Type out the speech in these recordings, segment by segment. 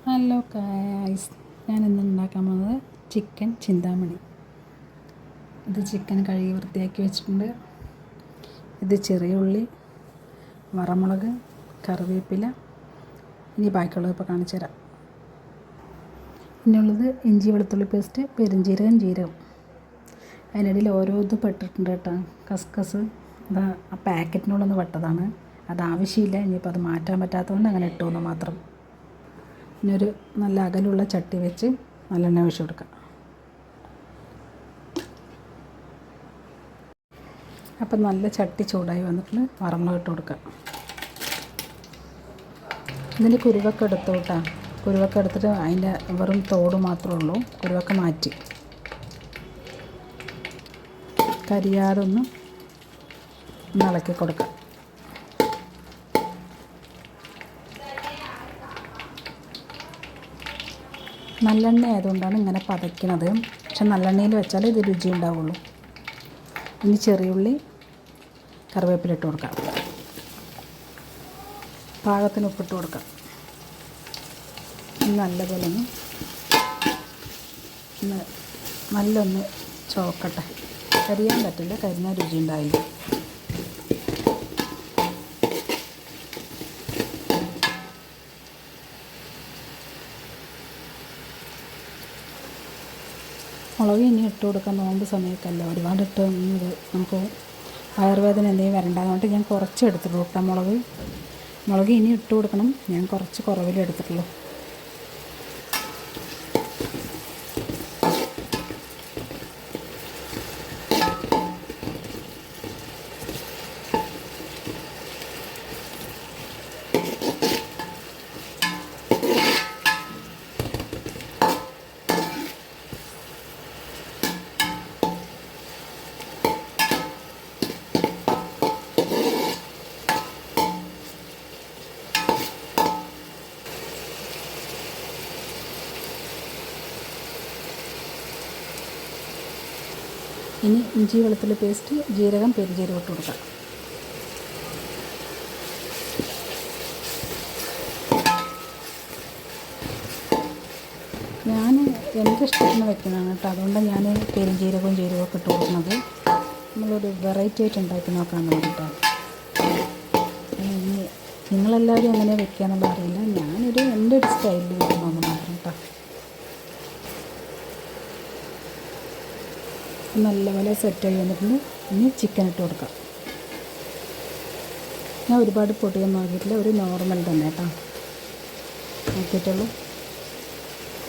Hello guys, ഞാനിന്ന് ഉണ്ടാക്കാൻ പോകുന്നത് ചിക്കൻ ചിന്താമണി. ഇത് ചിക്കൻ കഴുകി വൃത്തിയാക്കി വെച്ചിട്ടുണ്ട്. ഇത് ചെറിയ ഉള്ളി, വറമുളക്, കറിവേപ്പില. ഇനി ബാക്കിയുള്ളത് ഇപ്പോൾ കാണിച്ചു തരാം. ഇനിയുള്ളത് ഇഞ്ചി വെളുത്തുള്ളി പേസ്റ്റ്, പെരുംജീരകം, ജീരകം. അതിനിടയിൽ ഓരോ ഇത് പെട്ടിട്ടുണ്ട് കേട്ടോ. കസ്കസ് അത് ആ പാക്കറ്റിനുള്ളൊന്ന് പെട്ടതാണ്. അത് ആവശ്യമില്ല, ഇനിയിപ്പോൾ അത് മാറ്റാൻ പറ്റാത്തതുകൊണ്ട് അങ്ങനെ ഇട്ടു എന്ന് മാത്രം. ഇനി ഒരു നല്ല അകലുള്ള ചട്ടി വെച്ച് നല്ലെണ്ണ ഒഴിച്ച് കൊടുക്കുക. അപ്പം നല്ല ചട്ടി ചൂടായി വന്നിട്ട് വറമുളക് ഇട്ട് കൊടുക്കുക. ഇതിന് കുരുവൊക്കെ എടുത്തു കേട്ടോ. കുരുവൊക്കെ എടുത്തിട്ട് അതിൻ്റെ വെറും തോട് മാത്രമേ ഉള്ളൂ. കുരുവൊക്കെ മാറ്റി കരിയാതെ ഒന്ന് ഇളക്കി കൊടുക്കുക. നല്ലെണ്ണ ആയതുകൊണ്ടാണ് ഇങ്ങനെ പതയ്ക്കുന്നത്. പക്ഷെ നല്ലെണ്ണയിൽ വെച്ചാൽ ഇത് രുചി ഉണ്ടാവുള്ളൂ. ഇനി ചെറിയുള്ളി, കറിവേപ്പില ഇട്ട് കൊടുക്കാം. പാകത്തിന് ഉപ്പിട്ട് കൊടുക്കാം. നല്ലപോലെ നല്ലൊന്ന് ചോക്കട്ടെ. കരിയാൻ പറ്റില്ല, കരിഞ്ഞാൽ രുചി ഉണ്ടാവില്ല. മുളക് ഇനി ഇട്ട് കൊടുക്കാൻ നോമ്പ് സമയത്തല്ല, ഒരുപാട് ഇട്ട് നമുക്ക് വയറുവേദന എന്തെങ്കിലും വരണ്ടാകുകൊണ്ട് ഞാൻ കുറച്ച് എടുത്തിട്ടുള്ളൂ കേട്ടോ. മുളക് ഇനി ഇട്ട് കൊടുക്കണം. ഞാൻ കുറച്ച് കുറവിലേ എടുത്തിട്ടുള്ളൂ. ഇനി ഇഞ്ചി വെളുത്തുള്ളി പേസ്റ്റ്, ജീരകം, പെരുംജീരകം ഇട്ട് കൊടുക്കാം. ഞാൻ എൻ്റെ ഇഷ്ടത്തിന് വെക്കുന്നതാണ് കേട്ടോ. അതുകൊണ്ടാണ് ഞാൻ പെരുംജീരകവും ജീരകമൊക്കെ ഇട്ട് കൊടുക്കുന്നത്. നമ്മളൊരു വെറൈറ്റി ആയിട്ട് ഉണ്ടാക്കി നോക്കാൻ വേണ്ടിയിട്ടാണ്. നിങ്ങളെല്ലാവരും എങ്ങനെ വെക്കുക എന്നുള്ളത് അറിയില്ല. എൻ്റെ ഒരു സ്റ്റൈലിൽ വെക്കണമെന്ന് മാത്രം കേട്ടോ. നല്ലപോലെ സെറ്റായി വന്നിട്ടുണ്ട്. ഇനി ചിക്കൻ ഇട്ട് കൊടുക്കാം. ഞാൻ ഒരുപാട് പൊടിയൊന്നും ആക്കിയിട്ടില്ല, ഒരു നോർമൽ തന്നെ കേട്ടോ ആക്കിയിട്ടുള്ളൂ.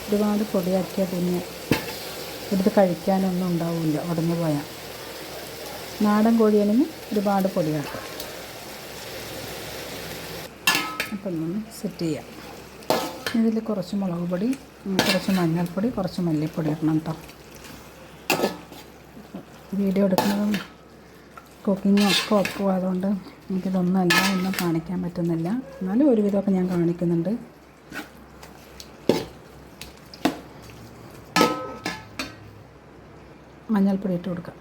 ഒരുപാട് പൊടിയാക്കിയാൽ പിന്നെ എടുത്ത് കഴിക്കാനൊന്നും ഉണ്ടാവില്ല, ഉടഞ്ഞു പോയാൽ. നാടൻ കോഴിയാണെങ്കിൽ ഒരുപാട് പൊടിയാക്കാം. അപ്പം ഒന്ന് സെറ്റ് ചെയ്യാം. ഇതിൽ കുറച്ച് മുളക് പൊടി, കുറച്ച് മഞ്ഞൾപ്പൊടി, കുറച്ച് മല്ലിപ്പൊടി ഇടണം കേട്ടോ. വീഡിയോ എടുക്കുന്നതും കുക്കിങ്ങും ഒക്കെ ഒപ്പമായതുകൊണ്ട് എനിക്കിതൊന്നുമല്ല ഒന്നും കാണിക്കാൻ പറ്റുന്നില്ല. എന്നാലും ഒരുവിധമൊക്കെ ഞാൻ കാണിക്കുന്നുണ്ട്. മഞ്ഞൾപ്പൊടി ഇട്ട് കൊടുക്കാം.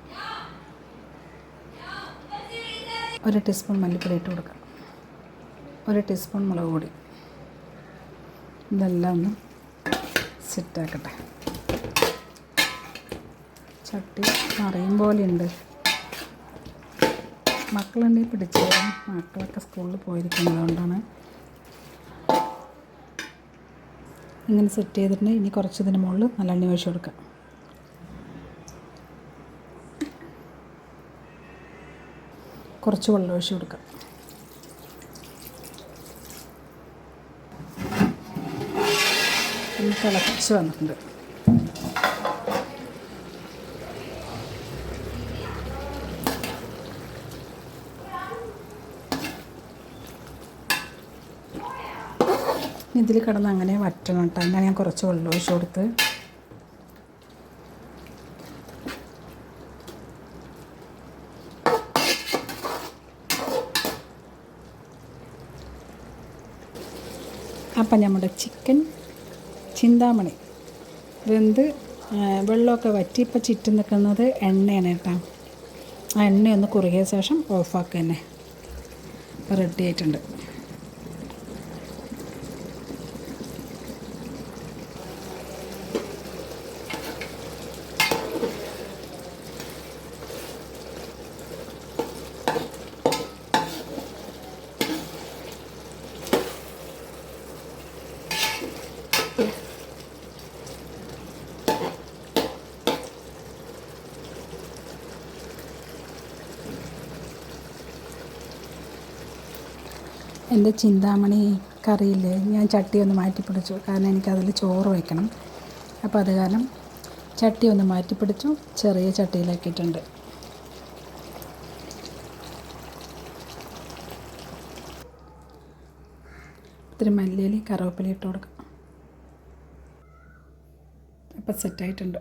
1 ടീസ്പൂൺ മല്ലിപ്പൊടി ഇട്ട് കൊടുക്കാം. 1 ടീസ്പൂൺ മുളക് പൊടി. ഇതെല്ലാം ഒന്ന് സെറ്റാക്കട്ടെ. ചട്ടി നിറയും പോലെയുണ്ട്. മക്കളുണ്ടെങ്കിൽ പിടിച്ചു തരും. മക്കളൊക്കെ സ്കൂളിൽ പോയിരിക്കുന്നത് കൊണ്ടാണ് ഇങ്ങനെ സെറ്റ് ചെയ്തിട്ടുണ്ട്. ഇനി കുറച്ചതിന് മുകളിൽ നല്ലെണ്ണ ഒഴിച്ച് കൊടുക്കാം. കുറച്ച് വെള്ളം ഒഴിച്ച് കൊടുക്കാം. ഇനി തിളച്ച് വന്നിട്ടുണ്ട്. ഇതിൽ കിടന്ന് അങ്ങനെ വറ്റണം കേട്ടോ. അങ്ങനെ ഞാൻ കുറച്ച് വെള്ളം ഒഴിച്ച് കൊടുത്ത് അപ്പം നമ്മുടെ ചിക്കൻ ചിന്താമണി വെന്ത് വെള്ളമൊക്കെ വറ്റി ഇപ്പോൾ ചുറ്റും നിൽക്കുന്നത് എണ്ണയാണ് കേട്ടോ. ആ എണ്ണയൊന്ന് കുറുകിയ ശേഷം ഓഫാക്കുക തന്നെ. റെഡി ആയിട്ടുണ്ട്. എൻ്റെ ചിന്താമണി കറിയിൽ ഞാൻ ചട്ടി ഒന്ന് മാറ്റിപ്പിടിച്ചു. കാരണം എനിക്കതിൽ ചോറ് വയ്ക്കണം. അപ്പോൾ അത് കാരണം ചട്ടി ഒന്ന് മാറ്റിപ്പിടിച്ചു, ചെറിയ ചട്ടിയിലാക്കിയിട്ടുണ്ട്. ഇത്തിരി മല്ലിയില കറിവേപ്പില ഇട്ട് കൊടുക്കാം. അപ്പോൾ സെറ്റായിട്ടുണ്ട്.